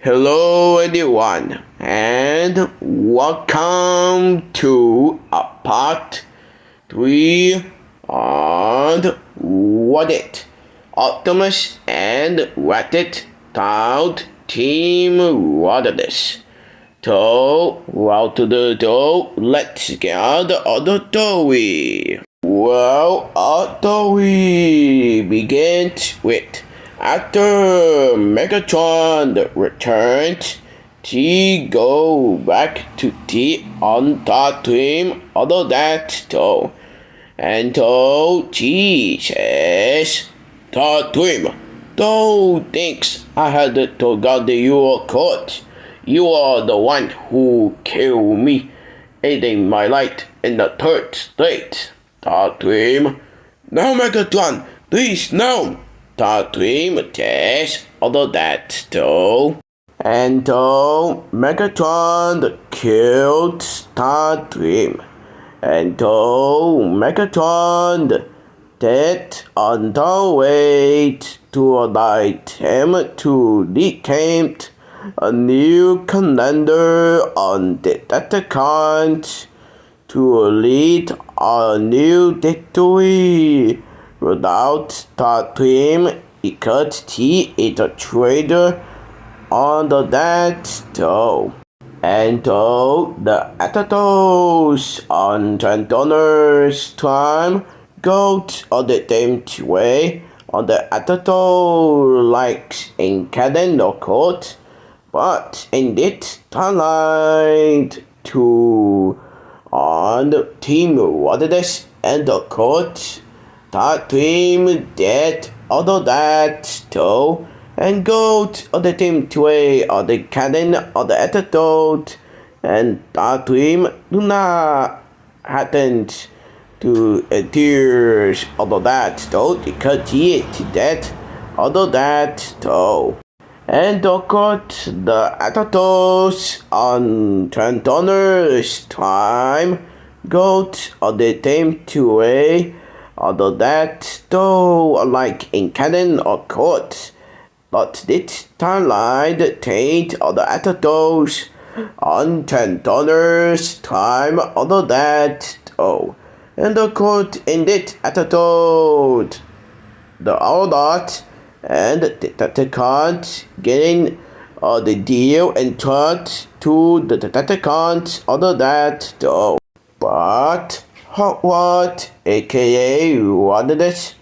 Hello everyone and welcome to a part 3 on What It Optimus and Ratchet Cloud Team Rodimus. So, without further ado, let's get on the other story. Well, our story begins with after Megatron returned, he go back to the on top team other that though. And so he says, "Top team, don't thinks I had to go to your court. You are the one who killed me, aiding my light in the third state. Top team, no Megatron, please no." Dream test other that though. And though Megatron killed Dream. And though Megatron dead on the way to alight him to reclaim a new commander on the Decepticons to lead a new victory. Without Dream, because he is a traitor on the that though. And though the Atatos on Transdonor's time go on the same way on the Atato likes in Caden or Court, but in this timeline to on the team Rodimus and the Court. That team dead other that though and goat of the team tway of the cannon of the antidote and that team do not happen to tears of that though because he is dead other that though. And of course the antidotes on Transdonor's time goat of the team tway. Although that, though, like in canon or court, but this timeline tate of the antidotes on $10 time, although that, though, and the court in this antidote, the all lot, and the cards getting the deal and trust to the Decepticons, although that, though, but. What, aka Rodimus,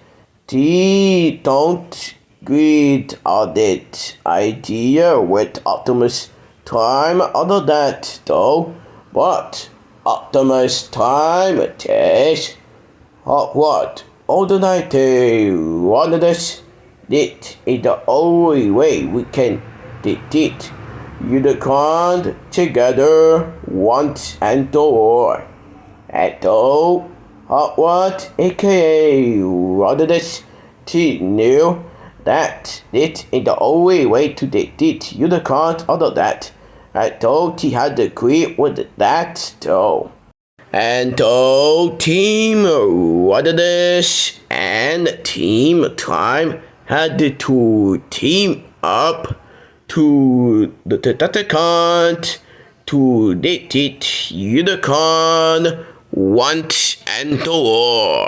he don't greed of that idea with Optimus time other that though, but Optimus time test what alternate Rodimus, that is the only way we can defeat Unicron together once and all. And though what aka Rodimus he knew that it is the only way to defeat Unicron other that. And though he had to agree with that though. And though Team Rodimus and Team Time had to team up to the Decepticons to defeat Unicron once and all.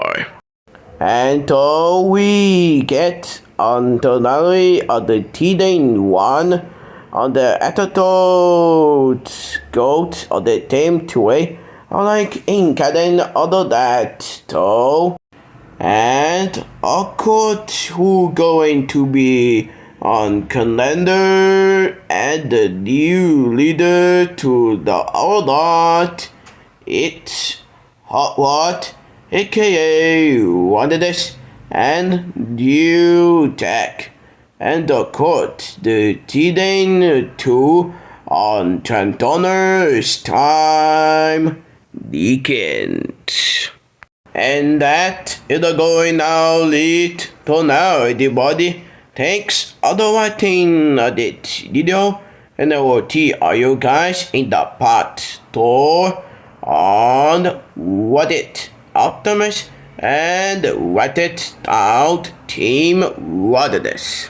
And so we get on the rally of the T-1 on the antidote goat of the same way, like in Caden other that though. And of course who going to be on calendar and the new leader to the all lot, it's Hot Rod, aka Rodimus, and New Tech, and of course the T-Dane 2 on Transdonor's time weekend. And that is going now lead to now everybody. Thanks for watching this video, and I will see you guys in the part 2 on What It Optimus and Ratchet Out Team Rodimus.